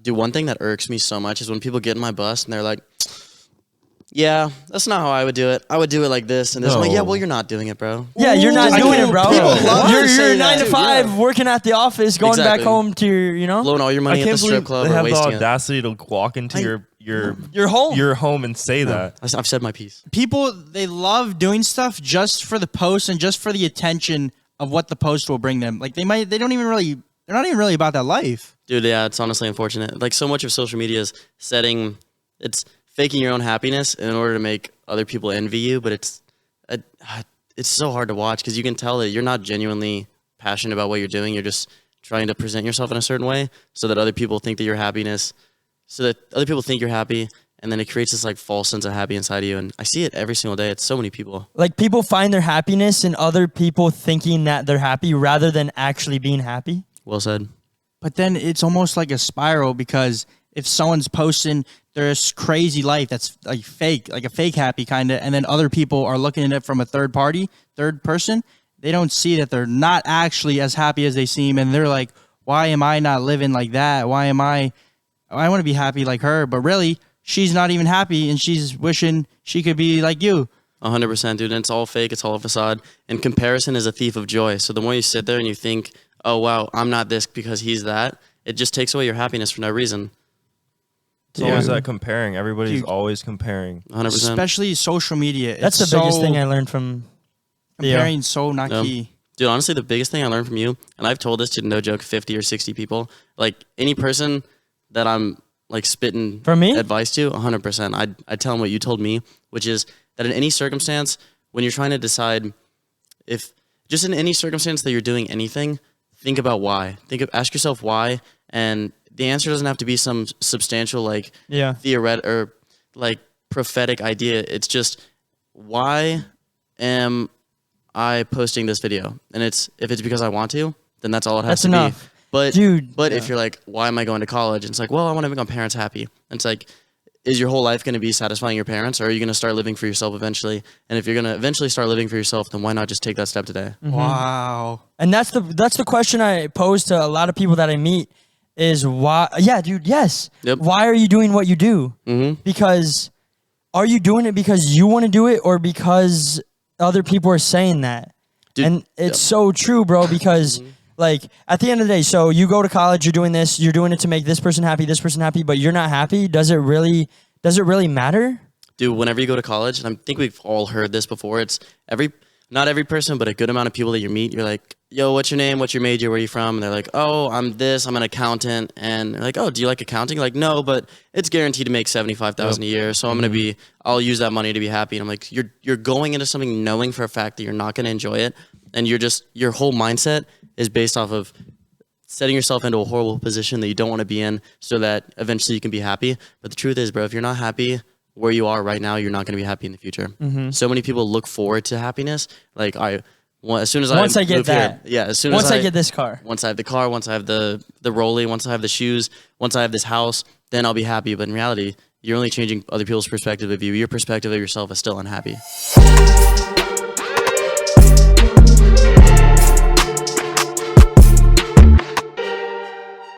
Dude, one thing that irks me so much is when people get in my bus and they're like, yeah, that's not how I would do it. I would do it like this and this. I'm like, yeah, well, you're not doing it, bro. Yeah, you're not doing it, bro. You're 9 to 5 working at the office, going back home to your, blowing all your money at the strip club. They or have the wasting audacity to walk into your home and say that. I've said my piece. People, they love doing stuff just for the post and just for the attention of what the post will bring them. Like they're not even really about that life. Dude, yeah, it's honestly unfortunate. Like so much of social media is it's faking your own happiness in order to make other people envy you, but it's so hard to watch because you can tell that you're not genuinely passionate about what you're doing. You're just trying to present yourself in a certain way so that other people think that you're happy, and then it creates this like false sense of happy inside of you. And I see it every single day. It's so many people. Like people find their happiness in other people thinking that they're happy rather than actually being happy. Well said. But then it's almost like a spiral because if someone's posting their crazy life that's like fake, like a fake happy kind of, and then other people are looking at it from a third person, they don't see that they're not actually as happy as they seem. And they're like, why am I not living like that? I want to be happy like her. But really, she's not even happy and she's wishing she could be like you. 100%, dude. And it's all fake. It's all a facade. And comparison is a thief of joy. So the more you sit there and you think, oh, wow, I'm not this because he's that, it just takes away your happiness for no reason. It's always that comparing. Everybody's always comparing. 100%. Especially social media. That's the biggest thing I learned from comparing. So not key. Dude, honestly, the biggest thing I learned from you, and I've told this to no joke 50 or 60 people, like any person that I'm like spitting for me advice to, 100%. I tell them what you told me, which is that in any circumstance, when you're trying to decide just in any circumstance that you're doing anything, think about why. Ask yourself why, and the answer doesn't have to be some substantial theoretical or like prophetic idea. It's just, why am I posting this video? And if it's because I want to, then that's all it has to be. But if you're like, why am I going to college? And it's like, well, I want to make my parents happy. And it's like, is your whole life going to be satisfying your parents, or are you going to start living for yourself eventually? And if you're going to eventually start living for yourself, then why not just take that step today? Mm-hmm. Wow. And that's the question I pose to a lot of people that I meet is why? Yeah, dude. Yes. Yep. Why are you doing what you do? Mm-hmm. Because are you doing it because you want to do it, or because other people are saying that? Dude, and it's so true, bro. Because like at the end of the day, so you go to college, you're doing this, you're doing it to make this person happy, but you're not happy. Does it really matter? Dude, whenever you go to college, and I think we've all heard this before, it's not every person, but a good amount of people that you meet, you're like, yo, what's your name? What's your major? Where are you from? And they're like, oh, I'm an accountant. And they're like, oh, do you like accounting? You're like, no, but it's guaranteed to make $75,000 a year. So I'll use that money to be happy. And I'm like, you're going into something knowing for a fact that you're not going to enjoy it. And your whole mindset is based off of setting yourself into a horrible position that you don't want to be in so that eventually you can be happy. But the truth is, bro, if you're not happy where you are right now, you're not going to be happy in the future. Mm-hmm. So many people look forward to happiness. Like as soon as I get that, here, as soon as I get this car, once I have the car, once I have the rollie, once I have the shoes, once I have this house, then I'll be happy. But in reality, you're only changing other people's perspective of you. Your perspective of yourself is still unhappy.